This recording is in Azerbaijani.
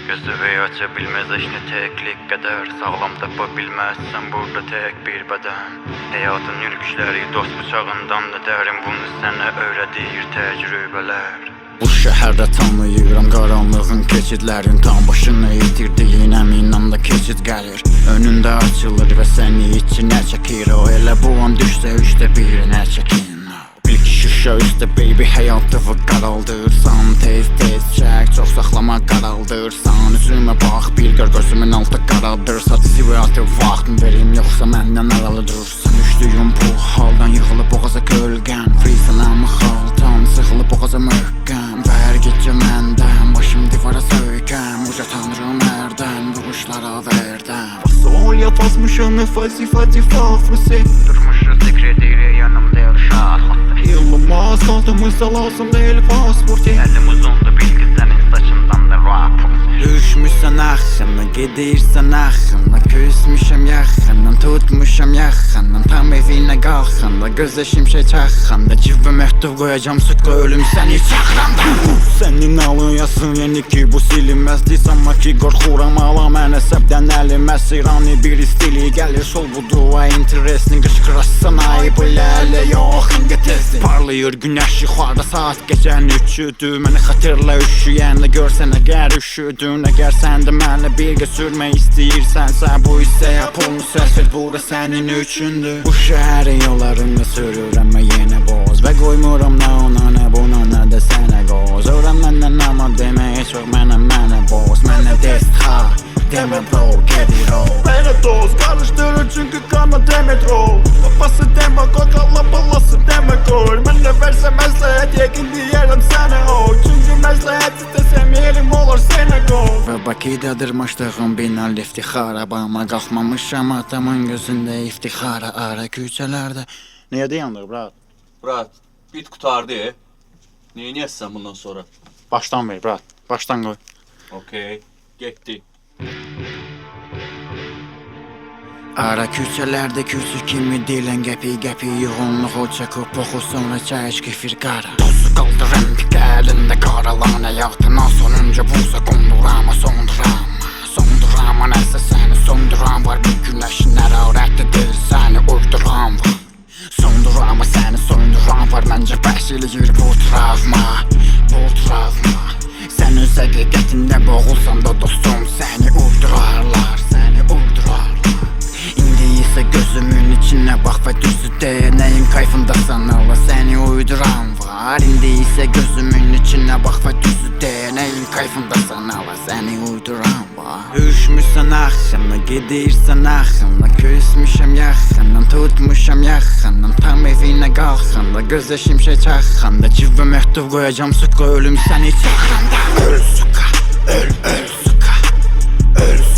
Gözü açabilmez eşni teklik kadar sağlam tapabilmezsen burada tek bir beden. Hayatın yürüyüşleri dost bıçağından da derin, bunu sana öğretir tecrübeler. Bu şəhərdə tanıyıram qaranlığın keçidlərin, tam başını itirdiyin əmin anda keçid gəlir. Önündə açılır və səni içinə çəkir, o elə bu an düşsə üçdə birinə çəkin. Bil ki şüşə üstə baby həyatı qaraldırsan, tez çək, çox saxlama qaraldırsan. Üzümə bax, bir qır gözümün altı qaraldırsa, dizi və atı vaxtını verim, yoxsa məndən aralı durursan. Düşdüyüm bu haldan yıxılıb boğaza kölgən, freesan amma xaltan sıxılıb boğaza möhkəm. Hər gecə məndən, başım divara söykəm, uca tanrım ərdən, bu quşlara verdən. Sol yatazmışam fazi fafrusi, Durmuşuz sekreteri yanımda yalışar. yılmaz altımızda lazım değil pasporti. Elim uzundu bil ki senin saçından da rap. Düşmüşsən axına, gedirsən axına, küsmüşəm yaxından, tutmuşam yaxından, tam evinə qalxanda, gözə şimşək çaxanda, cibə məktub qoyacam sütqa ölüm səni çaxranda. Sənin alıyasın yeni ki bu silinməzdir, amma ki qorxuram ala mənə səbdən əlim əsirani bir istili gəlir. Sol bu dua interesini qışqırassan ayıb ilə yox inqə tezdir. Parlayır günəş yuxarda saat gecənin üçüdür, məni xatırla üşüyənlə görsən əgər üşüdün. Əgər sən də mənlə birgə sürmək istəyirsənsə, bu isə yapılmış səs ver, bura sənin üçündür. Bu şəhərin yollarında sürürəm mən yenə boz, və qoymuram nə ona nə buna nə də sənə qoz. Öyrən məndən amma demə heç vaxt mənə boz, mənə dest ha demə bro, gedir o. Mənə doz qarışdırır çünki qana demetro, babası demə qoy qalla balası demə qoy. Mənə versə məsləhət yəqin deyərəm sənə o, çünki məsləhət istəsəm yerim olur sənə qoy. Və Bakıda dırmışdığım bina iftixara, bana qalxmamışam atamın gözündə iftixara. Ara küçələrdə. Niyə dayandır brat? Brat, bit qutardı. Neyniyəsən bundan sonra? Başdan ver brat, başdan qoy. Okey, getdi. Ara küçələrdə küçük kimi dilən qəpi yoğunluq o çəkib oxu sonra çəyiş kefir qara. Tozu qaldır əmpik əlində qaralan həyatına, sonunca buza qondurama sondurama nəsə səni sonduran var, bir günəşin ərarətlidir səni uyduran var. Sondurama səni soyunduran var, məncə bəs eləyir bu travma. Sən öz həqiqətində boğulsan da dostum, səni uydurarlar. Gözümün içinə bax və düzü de, nəyin kayfındasan Allah səni uyduran var. İndi isə gözümün içinə bax və düzü de, nəyin kayfındasan Allah səni uyduran var. Düşmüşsən axına, gedirsən axına, küsmüşəm yaxından, tutmuşam yaxından, tam evinə qalxanda, gözə şimşək çaxanda, cibə məktub qoyacam sütqa ölüm səni çaxranda. Öl suka, öl suka, öl suka.